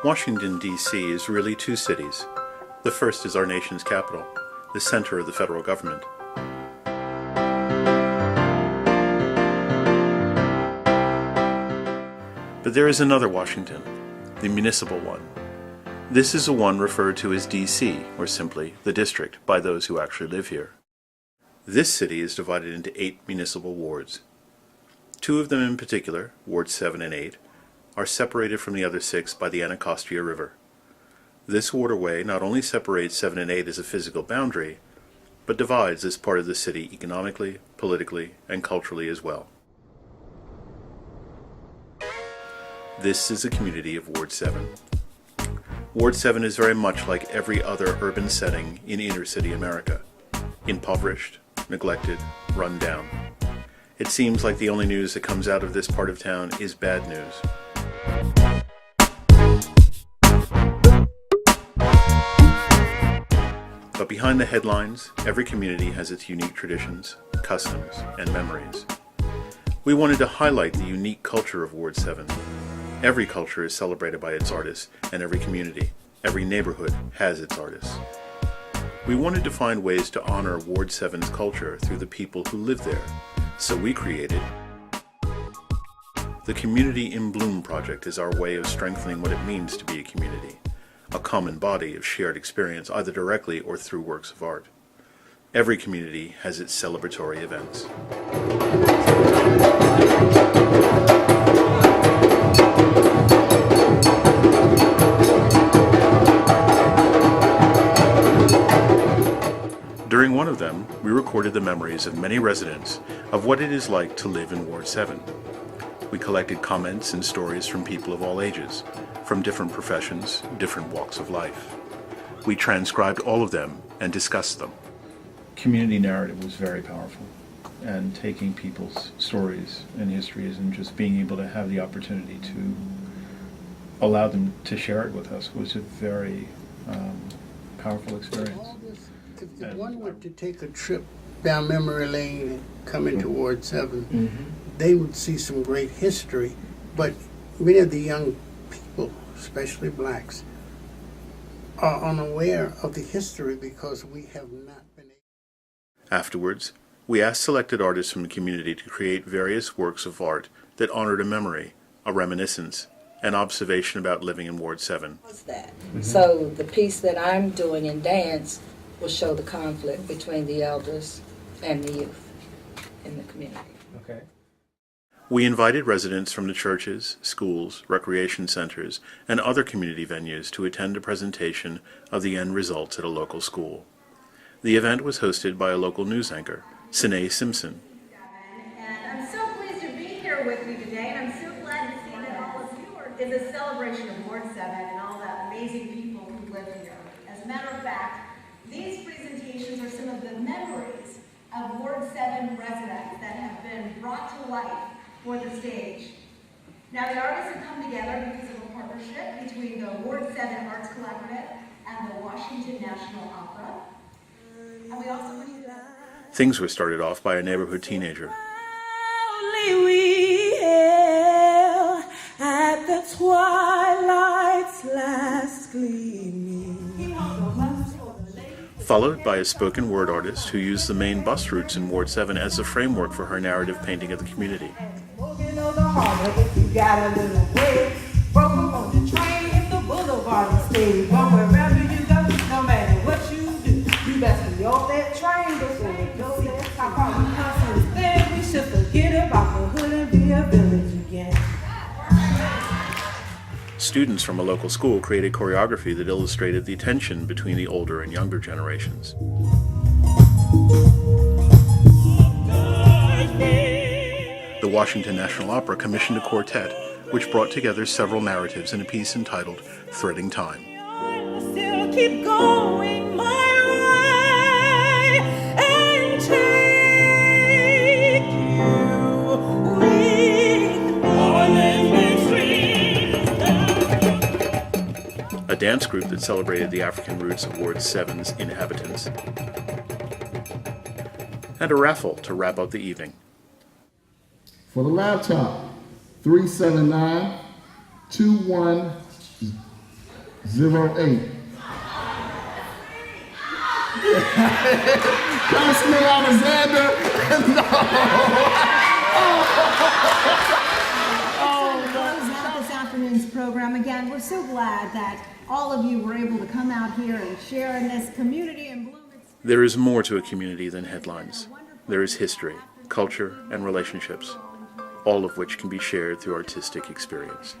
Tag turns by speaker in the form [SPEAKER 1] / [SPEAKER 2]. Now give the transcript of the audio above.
[SPEAKER 1] Washington, D.C. is really two cities. The first is our nation's capital, the center of the federal government. But there is another Washington, the municipal one. This is the one referred to as D.C., or simply the district, by those who actually live here. This city is divided into 8 municipal wards. 2 of them in particular, Wards 7 and 8, are separated from the other 6 by the Anacostia River. This waterway not only separates 7 and 8 as a physical boundary, but divides this part of the city economically, politically, and culturally as well. This is the community of Ward 7. Ward 7 is very much like every other urban setting in inner-city America. Impoverished, neglected, run down. It seems like the only news that comes out of this part of town is bad news. But behind the headlines, every community has its unique traditions, customs, and memories. We wanted to highlight the unique culture of Ward 7. Every culture is celebrated by its artists, and every community, every neighborhood has its artists. We wanted to find ways to honor Ward 7's culture through the people who live there, so we created the Community in Bloom project is our way of strengthening what it means to be a community, a common body of shared experience either directly or through works of art. Every community has its celebratory events. During one of them, we recorded the memories of many residents of what it is like to live in Ward 7. We collected comments and stories from people of all ages, from different professions, different walks of life. We transcribed all of them and discussed them. Community narrative was very powerful, and taking people's stories and histories and just being able to have the opportunity to allow them to share it with us was a very powerful experience.
[SPEAKER 2] If one were to take a trip down memory lane and come into Ward 7, they would see some great history, but many of the young people, especially blacks, are unaware of the history because we have not been able.
[SPEAKER 1] Afterwards, we asked selected artists from the community to create various works of art that honored a memory, a reminiscence, an observation about living in Ward 7.
[SPEAKER 3] What's that? So the piece that I'm doing in dance will show the conflict between the elders and the youth in the community.
[SPEAKER 4] Okay.
[SPEAKER 1] We invited residents from the churches, schools, recreation centers, and other community venues to attend a presentation of the end results at a local school. The event was hosted by a local news anchor, Sinead Simpson.
[SPEAKER 5] And I'm so pleased to be here with you today, and I'm so glad to see that all of you are in the celebration of Ward 7 and all the amazing people who live here. As a matter of fact, these presentations are some of the memories of Ward 7 residents that have been brought to life for the stage. Now, the artists have come together because of a partnership between the Ward 7 Arts Collaborative and the Washington National Opera. And we also put together.
[SPEAKER 1] Things were started off by a neighborhood teenager.
[SPEAKER 6] Only we hail at the twilight's last gleaming.
[SPEAKER 1] Followed by a spoken word artist who used the main bus routes in Ward 7 as a framework for her narrative painting of the community. Students from a local school created choreography that illustrated the tension between the older and younger generations. The Washington National Opera commissioned a quartet, which brought together several narratives in a piece entitled Threading Time.
[SPEAKER 6] Still keep going my way and take you with me.
[SPEAKER 1] A dance group that celebrated the African roots of Ward 7's inhabitants. And a raffle to wrap up the evening.
[SPEAKER 7] For the laptop, 379-21 08. Councilman Alexander.
[SPEAKER 5] Close out this afternoon's program. Again, we're so glad that all of you were able to come out here and share in this community and bloom.
[SPEAKER 1] There is more to a community than headlines. There is history, culture, and relationships, all of which can be shared through artistic experience.